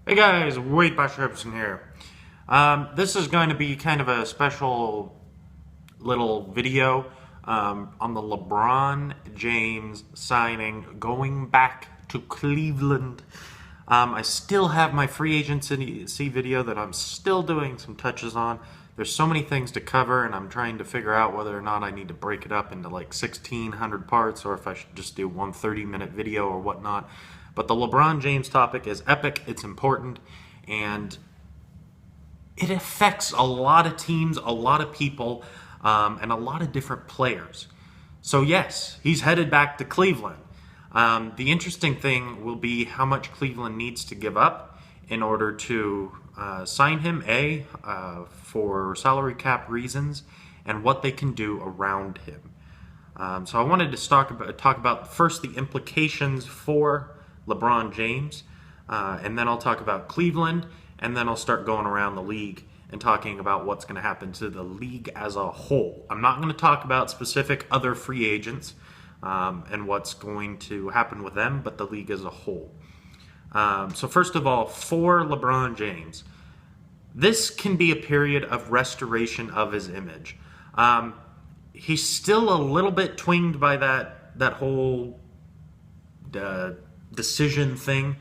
Hey guys, Wade Bashirpson here. This is going to be kind of a special little video on the LeBron James signing going back to Cleveland. I still have my free agency video that I'm still doing some touches on. There's so many things to cover, and I'm trying to figure out whether or not I need to break it up into like 1,600 parts or if I should just do one 30-minute video or whatnot. But the LeBron James topic is epic, it's important, and it affects a lot of teams, a lot of people, and a lot of different players. So yes, he's headed back to Cleveland. The interesting thing will be how much Cleveland needs to give up in order to sign him, for salary cap reasons, and what they can do around him. So I wanted to talk about first the implications for LeBron James, and then I'll talk about Cleveland, and then I'll start going around the league and talking about what's going to happen to the league as a whole. I'm not going to talk about specific other free agents and what's going to happen with them, but the league as a whole. So first of all, for LeBron James, this can be a period of restoration of his image. He's still a little bit twinged by that whole decision thing.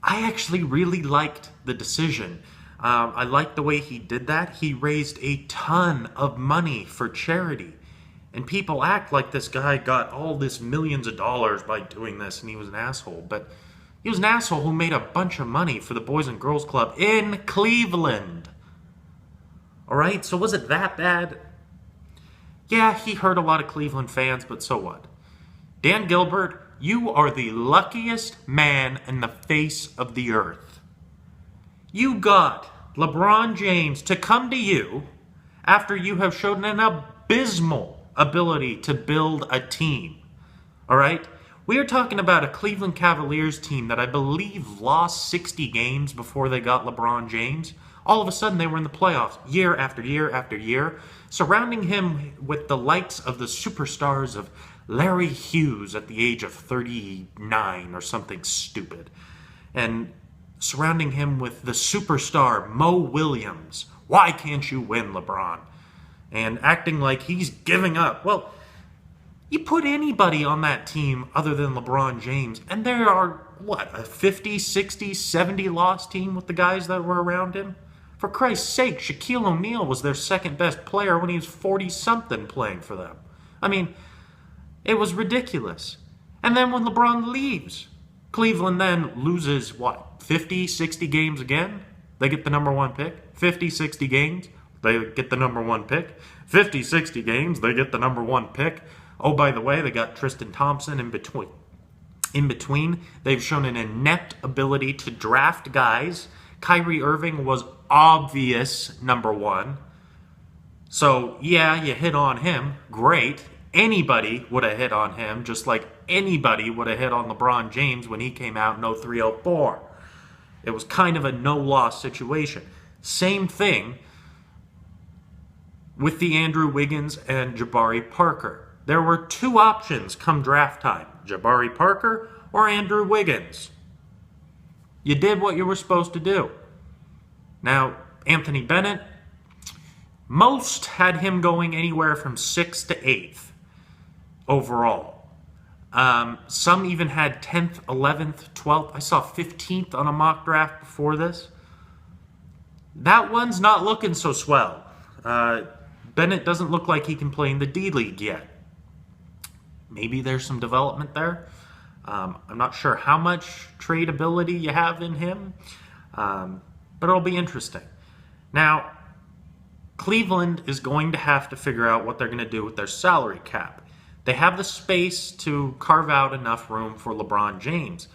I actually really liked the decision. I liked the way he did that. He raised a ton of money for charity. And people act like this guy got all this millions of dollars by doing this and he was an asshole. But he was an asshole who made a bunch of money for the Boys and Girls Club in Cleveland. Alright, so was it that bad? Yeah, he hurt a lot of Cleveland fans, but so what? Dan Gilbert, you are the luckiest man in the face of the earth. You got LeBron James to come to you after you have shown an abysmal ability to build a team. All right? We are talking about a Cleveland Cavaliers team that I believe lost 60 games before they got LeBron James. All of a sudden, they were in the playoffs year after year after year, surrounding him with the likes of the superstars of Larry Hughes at the age of 39 or something stupid, and surrounding him with the superstar Mo Williams. Why can't you win, LeBron? And acting like he's giving up. Well, you put anybody on that team other than LeBron James, and there are, a 50, 60, 70 loss team with the guys that were around him? For Christ's sake, Shaquille O'Neal was their second best player when he was 40-something playing for them. I mean, it was ridiculous. And then when LeBron leaves, Cleveland then loses, 50, 60 games again? They get the number one pick. 50, 60 games, they get the number one pick. 50, 60 games, they get the number one pick. Oh, by the way, they got Tristan Thompson in between. They've shown an inept ability to draft guys. Kyrie Irving was obvious number one. So, yeah, you hit on him. Great. Anybody would have hit on him, just like anybody would have hit on LeBron James when he came out in 03-04. It was kind of a no-loss situation. Same thing with the Andrew Wiggins and Jabari Parker. There were two options come draft time, Jabari Parker or Andrew Wiggins. You did what you were supposed to do. Now, Anthony Bennett, most had him going anywhere from 6th to 8th overall. Some even had 10th, 11th, 12th. I saw 15th on a mock draft before this. That one's not looking so swell. Bennett doesn't look like he can play in the D-League yet. Maybe there's some development there. I'm not sure how much tradability you have in him, but it'll be interesting. Now, Cleveland is going to have to figure out what they're going to do with their salary cap. They have the space to carve out enough room for LeBron James,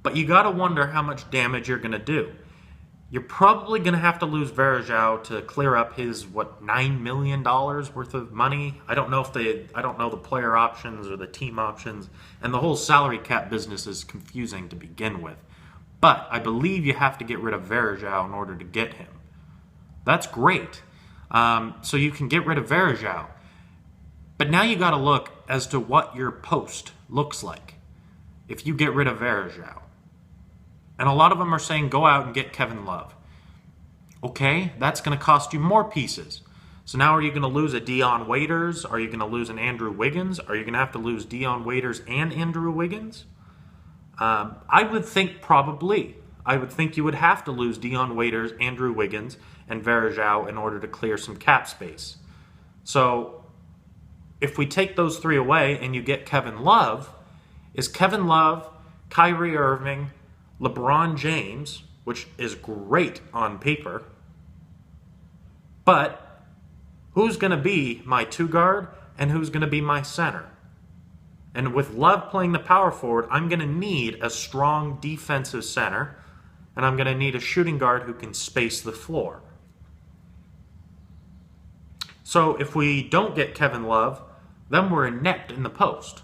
but you got to wonder how much damage you're going to do. You're probably going to have to lose Varejao to clear up his, $9 million worth of money? I don't know the player options or the team options, and the whole salary cap business is confusing to begin with. But I believe you have to get rid of Varejao in order to get him. That's great. So you can get rid of Varejao. But now you got to look as to what your post looks like if you get rid of Varejao. And a lot of them are saying go out and get Kevin Love. Okay, that's going to cost you more pieces. So now are you going to lose a Dion Waiters? Are you going to lose an Andrew Wiggins? Are you going to have to lose Dion Waiters and Andrew Wiggins? I would think probably. I would think you would have to lose Dion Waiters, Andrew Wiggins, and Varejao in order to clear some cap space. So if we take those three away and you get Kevin Love, is Kevin Love, Kyrie Irving, LeBron James, which is great on paper, but who's going to be my two guard and who's going to be my center? And with Love playing the power forward, I'm going to need a strong defensive center, and I'm going to need a shooting guard who can space the floor. So if we don't get Kevin Love, then we're inept in the post.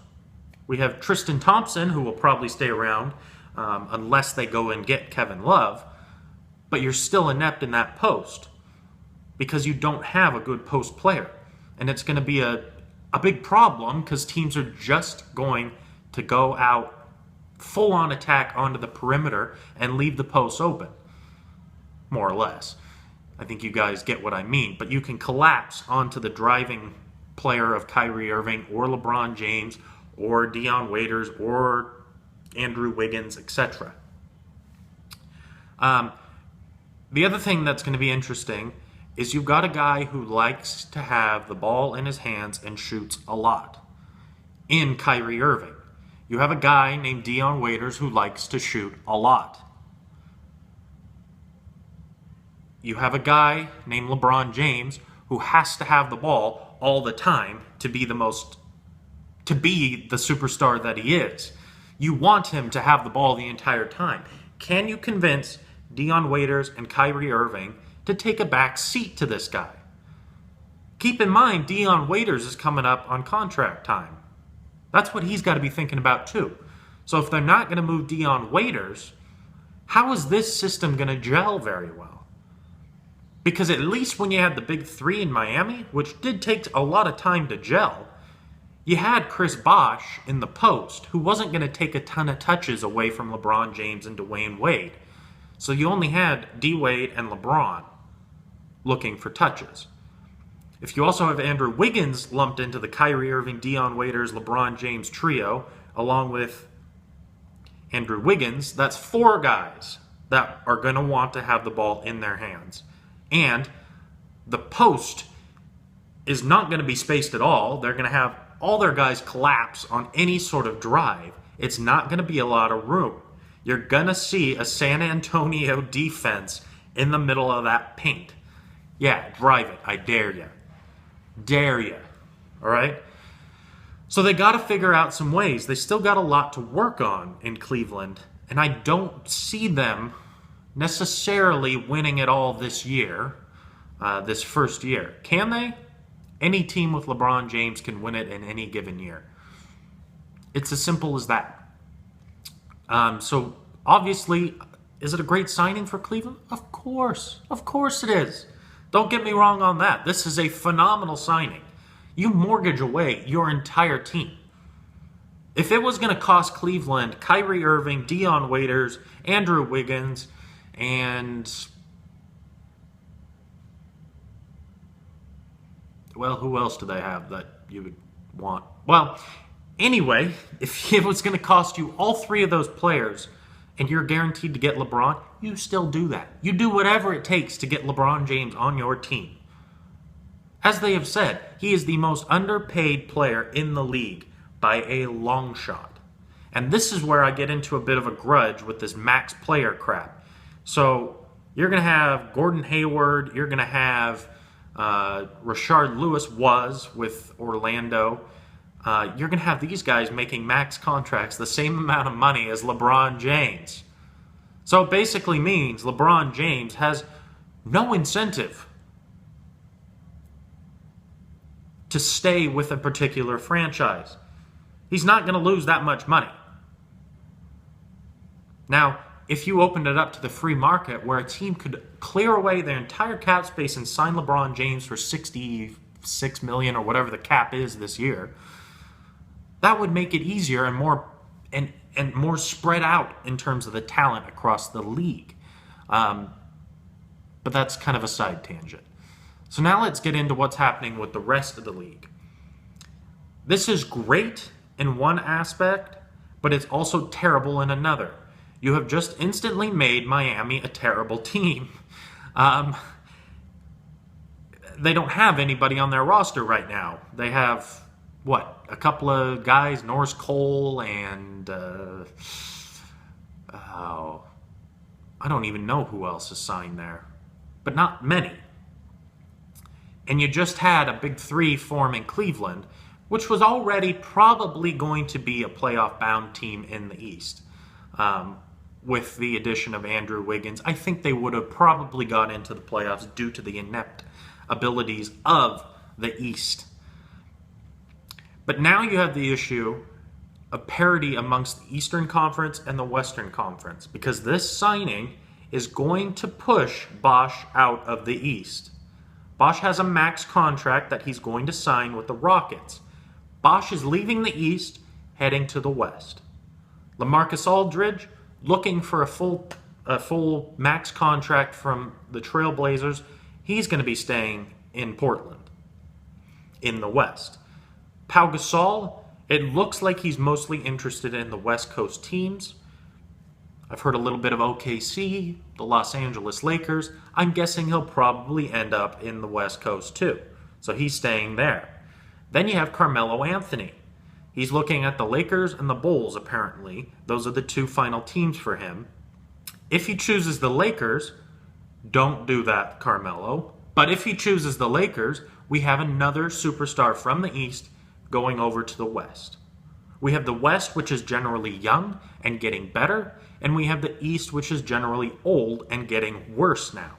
We have Tristan Thompson, who will probably stay around unless they go and get Kevin Love, but you're still inept in that post because you don't have a good post player. And it's going to be a big problem because teams are just going to go out full-on attack onto the perimeter and leave the posts open, more or less. I think you guys get what I mean. But you can collapse onto the driving player of Kyrie Irving or LeBron James or Dion Waiters or Andrew Wiggins, etc. The other thing that's going to be interesting is you've got a guy who likes to have the ball in his hands and shoots a lot in Kyrie Irving. You have a guy named Dion Waiters who likes to shoot a lot. You have a guy named LeBron James who has to have the ball all the time to be the superstar that he is. You want him to have the ball the entire time. Can you convince Dion Waiters and Kyrie Irving to take a back seat to this guy? Keep in mind, Dion Waiters is coming up on contract time. That's what he's got to be thinking about too. So if they're not going to move Dion Waiters, how is this system going to gel very well? Because at least when you had the big three in Miami, which did take a lot of time to gel, you had Chris Bosh in the post, who wasn't going to take a ton of touches away from LeBron James and Dwayne Wade. So you only had D-Wade and LeBron looking for touches. If you also have Andrew Wiggins lumped into the Kyrie Irving, Dion Waiters, LeBron James trio, along with Andrew Wiggins, that's four guys that are going to want to have the ball in their hands. And the post is not going to be spaced at all. They're going to have all their guys collapse on any sort of drive. It's not going to be a lot of room. You're going to see a San Antonio defense in the middle of that paint. Yeah, drive it. I dare you. Dare you. All right? So they got to figure out some ways. They still got a lot to work on in Cleveland, and I don't see them necessarily winning it all this year, this first year. Can they? Any team with LeBron James can win it in any given year. It's as simple as that. So obviously, is it a great signing for Cleveland? Of course. Of course it is. Don't get me wrong on that. This is a phenomenal signing. You mortgage away your entire team. If it was going to cost Cleveland Kyrie Irving, Dion Waiters, Andrew Wiggins, and, well, who else do they have that you would want? Well, anyway, if it was going to cost you all three of those players and you're guaranteed to get LeBron, you still do that. You do whatever it takes to get LeBron James on your team. As they have said, he is the most underpaid player in the league by a long shot. And this is where I get into a bit of a grudge with this max player crap. So you're going to have Gordon Hayward, you're going to have Rashard Lewis with Orlando. You're going to have these guys making max contracts the same amount of money as LeBron James. So it basically means LeBron James has no incentive to stay with a particular franchise. He's not going to lose that much money. Now, if you opened it up to the free market where a team could clear away their entire cap space and sign LeBron James for $66 million or whatever the cap is this year, that would make it easier and more, and and more spread out in terms of the talent across the league. But that's kind of a side tangent. So now let's get into what's happening with the rest of the league. This is great in one aspect, but it's also terrible in another. You have just instantly made Miami a terrible team. They don't have anybody on their roster right now. They have, a couple of guys, Norris Cole and, I don't even know who else is signed there. But not many. And you just had a big three form in Cleveland, which was already probably going to be a playoff-bound team in the East. With the addition of Andrew Wiggins, I think they would have probably got into the playoffs due to the inept abilities of the East. But now you have the issue of parity amongst the Eastern Conference and the Western Conference, because this signing is going to push Bosch out of the East. Bosch has a max contract that he's going to sign with the Rockets. Bosch is leaving the East, heading to the West. LaMarcus Aldridge, looking for a full max contract from the Trailblazers, he's going to be staying in Portland, in the West. Pau Gasol, it looks like he's mostly interested in the West Coast teams. I've heard a little bit of OKC, the Los Angeles Lakers. I'm guessing he'll probably end up in the West Coast too. So he's staying there. Then you have Carmelo Anthony. He's looking at the Lakers and the Bulls, apparently. Those are the two final teams for him. If he chooses the Lakers, don't do that, Carmelo. But if he chooses the Lakers, we have another superstar from the East going over to the West. We have the West, which is generally young and getting better, and we have the East, which is generally old and getting worse now.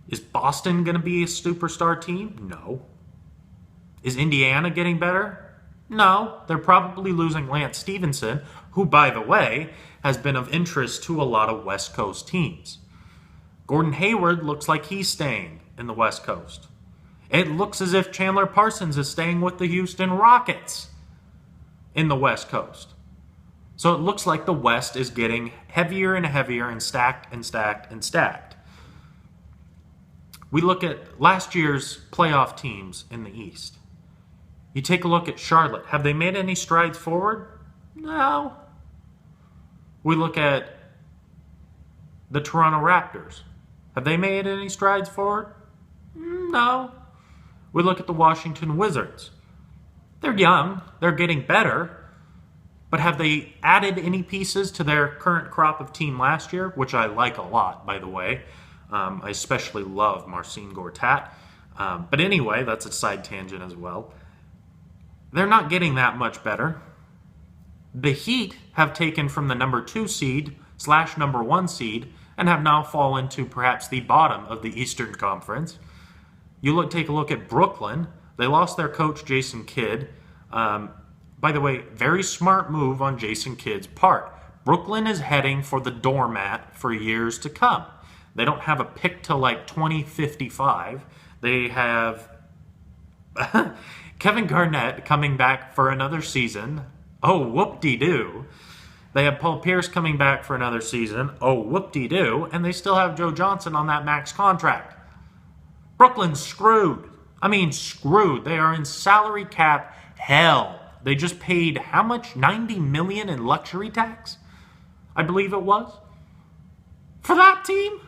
Is Boston going to be a superstar team? No. Is Indiana getting better? No. They're probably losing Lance Stevenson, who, by the way, has been of interest to a lot of West Coast teams. Gordon Hayward looks like he's staying in the West Coast. It looks as if Chandler Parsons is staying with the Houston Rockets in the West Coast. So it looks like the West is getting heavier and heavier and stacked and stacked and stacked. We look at last year's playoff teams in the East. You take a look at Charlotte. Have they made any strides forward? No. We look at the Toronto Raptors. Have they made any strides forward? No. We look at the Washington Wizards. They're young. They're getting better. But have they added any pieces to their current crop of team last year, which I like a lot, by the way. I especially love Marcin Gortat. But anyway, that's a side tangent as well. They're not getting that much better. The Heat have taken from the number 2 seed / number 1 seed and have now fallen to perhaps the bottom of the Eastern Conference. Take a look at Brooklyn. They lost their coach, Jason Kidd. By the way, very smart move on Jason Kidd's part. Brooklyn is heading for the doormat for years to come. They don't have a pick till like 2055. They have Kevin Garnett coming back for another season. Oh, whoop-de-doo. They have Paul Pierce coming back for another season. Oh, whoop-de-doo. And they still have Joe Johnson on that max contract. Brooklyn's screwed. I mean, screwed. They are in salary cap hell. They just paid how much? $90 million in luxury tax? I believe it was. For that team?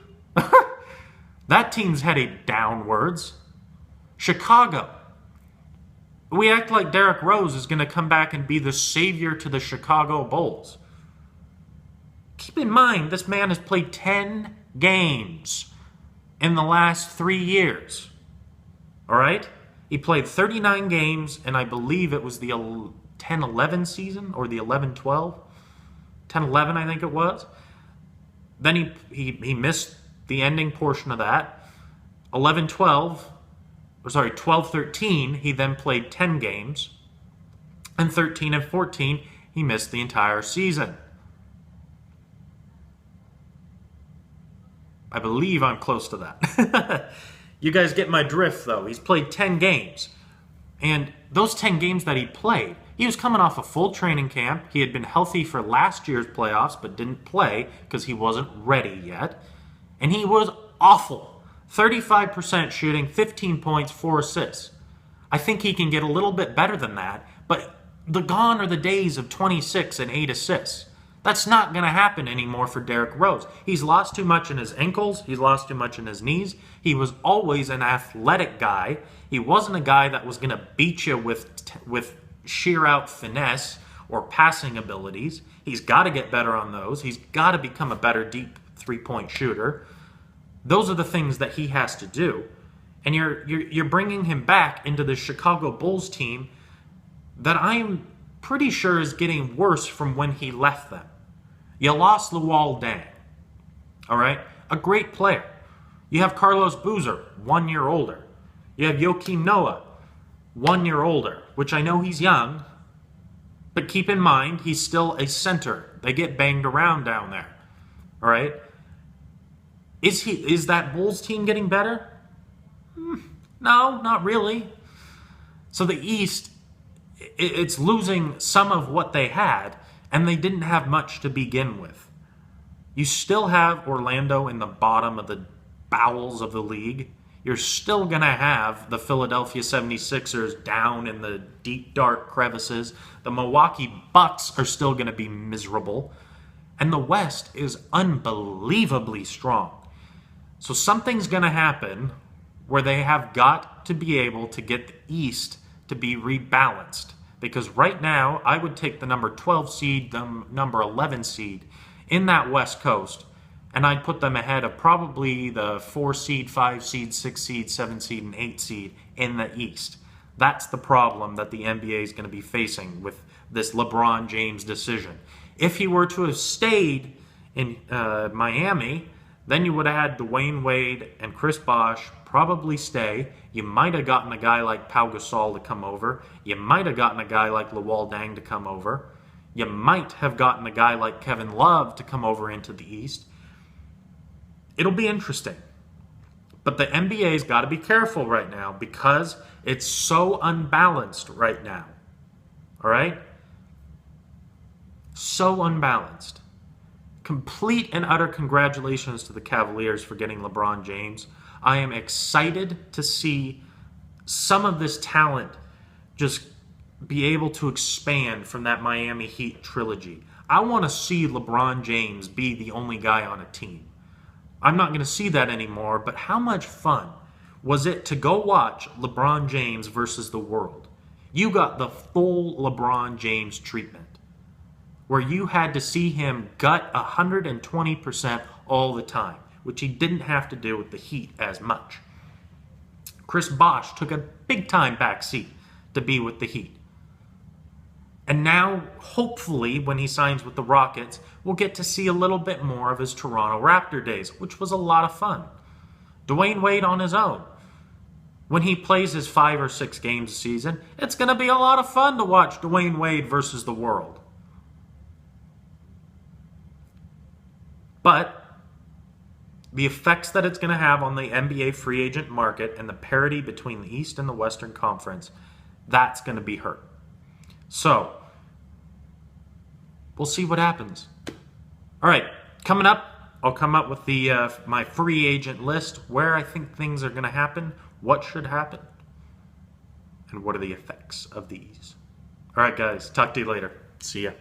That team's headed downwards. Chicago. We act like Derrick Rose is going to come back and be the savior to the Chicago Bulls. Keep in mind, this man has played 10 games in the last 3 years. All right? He played 39 games, and I believe it was the 10-11 season or the 11-12. 10-11, I think it was. Then he missed the ending portion of that. 12-13, he then played 10 games. And 13 and 14, he missed the entire season. I believe I'm close to that. You guys get my drift, though. He's played 10 games. And those 10 games that he played, he was coming off a full training camp. He had been healthy for last year's playoffs, but didn't play because he wasn't ready yet. And he was awful. 35% shooting, 15 points, 4 assists. I think he can get a little bit better than that, but gone are the days of 26 and 8 assists. That's not going to happen anymore for Derrick Rose. He's lost too much in his ankles. He's lost too much in his knees. He was always an athletic guy. He wasn't a guy that was going to beat you with sheer out finesse or passing abilities. He's got to get better on those. He's got to become a better deep three-point shooter. Those are the things that he has to do. And you're bringing him back into the Chicago Bulls team that I'm pretty sure is getting worse from when he left them. You lost Luol Deng, all right? A great player. You have Carlos Boozer, 1 year older. You have Joakim Noah, 1 year older, which I know he's young, but keep in mind, he's still a center. They get banged around down there, all right? Is that Bulls team getting better? No, not really. So the East, it's losing some of what they had, and they didn't have much to begin with. You still have Orlando in the bottom of the bowels of the league. You're still going to have the Philadelphia 76ers down in the deep, dark crevices. The Milwaukee Bucks are still going to be miserable. And the West is unbelievably strong. So something's going to happen where they have got to be able to get the East to be rebalanced. Because right now, I would take the number 12 seed, the number 11 seed in that West Coast, and I'd put them ahead of probably the 4 seed, 5 seed, 6 seed, 7 seed, and 8 seed in the East. That's the problem that the NBA is going to be facing with this LeBron James decision. If he were to have stayed in Miami, then you would have had Dwayne Wade and Chris Bosh probably stay. You might have gotten a guy like Pau Gasol to come over. You might have gotten a guy like Luol Deng to come over. You might have gotten a guy like Kevin Love to come over into the East. It'll be interesting. But the NBA's got to be careful right now because it's so unbalanced right now. All right? So unbalanced. Complete and utter congratulations to the Cavaliers for getting LeBron James. I am excited to see some of this talent just be able to expand from that Miami Heat trilogy. I want to see LeBron James be the only guy on a team. I'm not going to see that anymore, but how much fun was it to go watch LeBron James versus the world? You got the full LeBron James treatment, where you had to see him gut 120% all the time, which he didn't have to do with the Heat as much. Chris Bosh took a big-time backseat to be with the Heat. And now, hopefully, when he signs with the Rockets, we'll get to see a little bit more of his Toronto Raptor days, which was a lot of fun. Dwayne Wade on his own. When he plays his 5 or 6 games a season, it's going to be a lot of fun to watch Dwayne Wade versus the world. But the effects that it's going to have on the NBA free agent market and the parity between the East and the Western Conference, that's going to be hurt. So, we'll see what happens. All right, coming up, I'll come up with the my free agent list, where I think things are going to happen, what should happen, and what are the effects of these. All right, guys, talk to you later. See ya.